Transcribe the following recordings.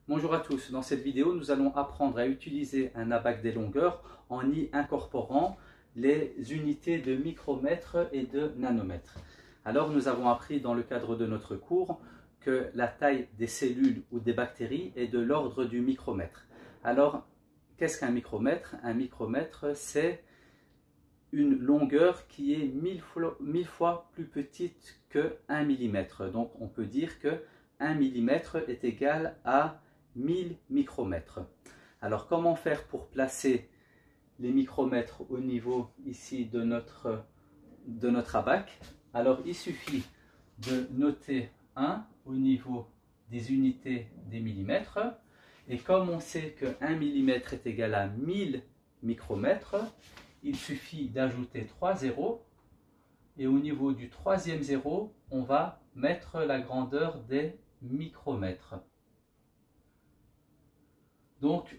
Bonjour à tous, dans cette vidéo nous allons apprendre à utiliser un abac des longueurs en y incorporant les unités de micromètres et de nanomètres. Alors nous avons appris dans le cadre de notre cours que la taille des cellules ou des bactéries est de l'ordre du micromètre. Alors qu'est-ce qu'un micromètre? Un micromètre c'est une longueur qui est 1000 fois plus petite que 1 mm. Donc on peut dire que 1 mm est égal à 1000 micromètres. Alors comment faire pour placer les micromètres au niveau ici de notre abac? Alors il suffit de noter 1 au niveau des unités des millimètres. Et comme on sait que 1 mm est égal à 1000 micromètres, il suffit d'ajouter 3 zéros. Et au niveau du troisième zéro, on va mettre la grandeur des micromètres. Donc,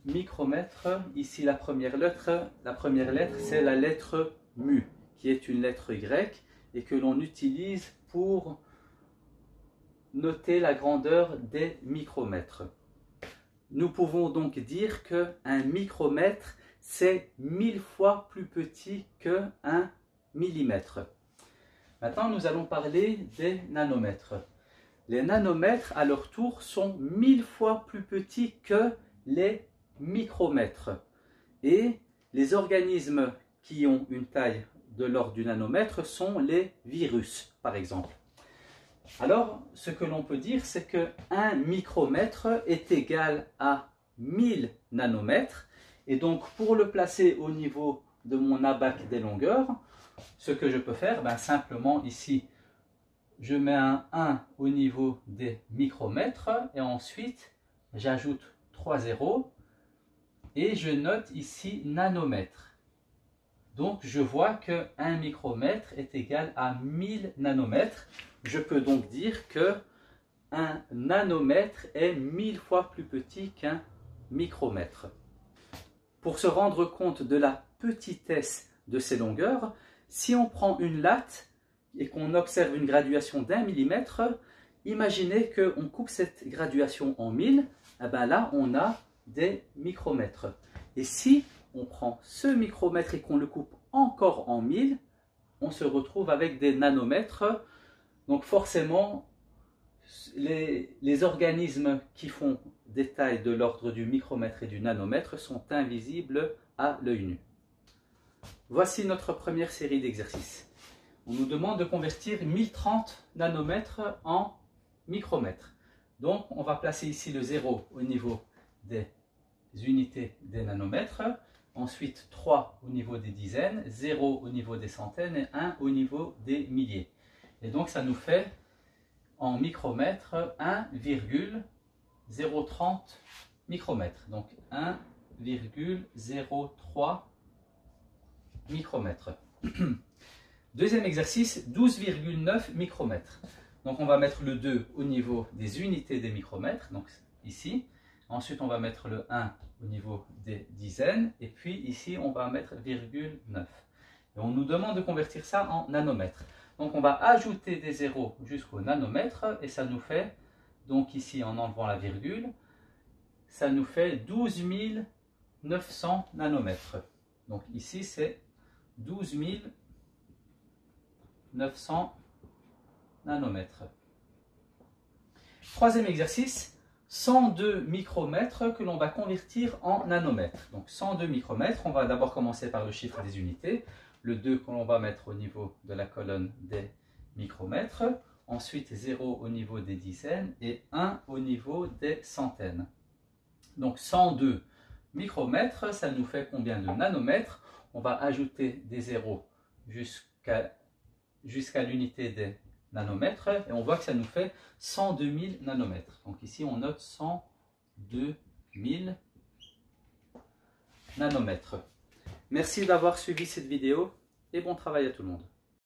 micromètre, ici la première lettre c'est la lettre mu, qui est une lettre grecque et que l'on utilise pour noter la grandeur des micromètres. Nous pouvons donc dire qu'un micromètre, c'est 1000 fois plus petit qu'un millimètre. Maintenant, nous allons parler des nanomètres. Les nanomètres, à leur tour, sont 1000 fois plus petits que les micromètres. Et les organismes qui ont une taille de l'ordre du nanomètre sont les virus, par exemple. Alors, ce que l'on peut dire, c'est qu'un micromètre est égal à 1000 nanomètres. Et donc, pour le placer au niveau de mon abac des longueurs, ce que je peux faire, simplement ici, je mets un 1 au niveau des micromètres et ensuite j'ajoute 3 zéros et je note ici nanomètres. Donc je vois que 1 micromètre est égal à 1000 nanomètres. Je peux donc dire que un nanomètre est 1000 fois plus petit qu'un micromètre. Pour se rendre compte de la petitesse de ces longueurs, si on prend une latte et qu'on observe une graduation d'1 millimètre, imaginez qu'on coupe cette graduation en 1000, là on a des micromètres. Et si on prend ce micromètre et qu'on le coupe encore en 1000, on se retrouve avec des nanomètres. Donc forcément, les organismes qui font des tailles de l'ordre du micromètre et du nanomètre sont invisibles à l'œil nu. Voici notre première série d'exercices. On nous demande de convertir 1030 nanomètres en micromètres. Donc, on va placer ici le 0 au niveau des unités des nanomètres, ensuite 3 au niveau des dizaines, 0 au niveau des centaines et 1 au niveau des milliers. Et donc, ça nous fait en micromètres 1,030 micromètres. Donc, 1,03 micromètres. Deuxième exercice, 12,9 micromètres. Donc on va mettre le 2 au niveau des unités des micromètres, donc ici. Ensuite on va mettre le 1 au niveau des dizaines. Et puis ici on va mettre virgule 9. Et on nous demande de convertir ça en nanomètres. Donc on va ajouter des zéros jusqu'au nanomètre. Et ça nous fait, donc ici en enlevant la virgule, ça nous fait 12 900 nanomètres. Donc ici c'est 12 900 nanomètres. Troisième exercice, 102 micromètres que l'on va convertir en nanomètres. Donc 102 micromètres, on va d'abord commencer par le chiffre des unités. Le 2 que l'on va mettre au niveau de la colonne des micromètres. Ensuite 0 au niveau des dizaines et 1 au niveau des centaines. Donc 102 micromètres, ça nous fait combien de nanomètres? On va ajouter des zéros jusqu'à l'unité des nanomètres et on voit que ça nous fait 102 000 nanomètres. Donc ici on note 102 000 nanomètres. Merci d'avoir suivi cette vidéo et bon travail à tout le monde.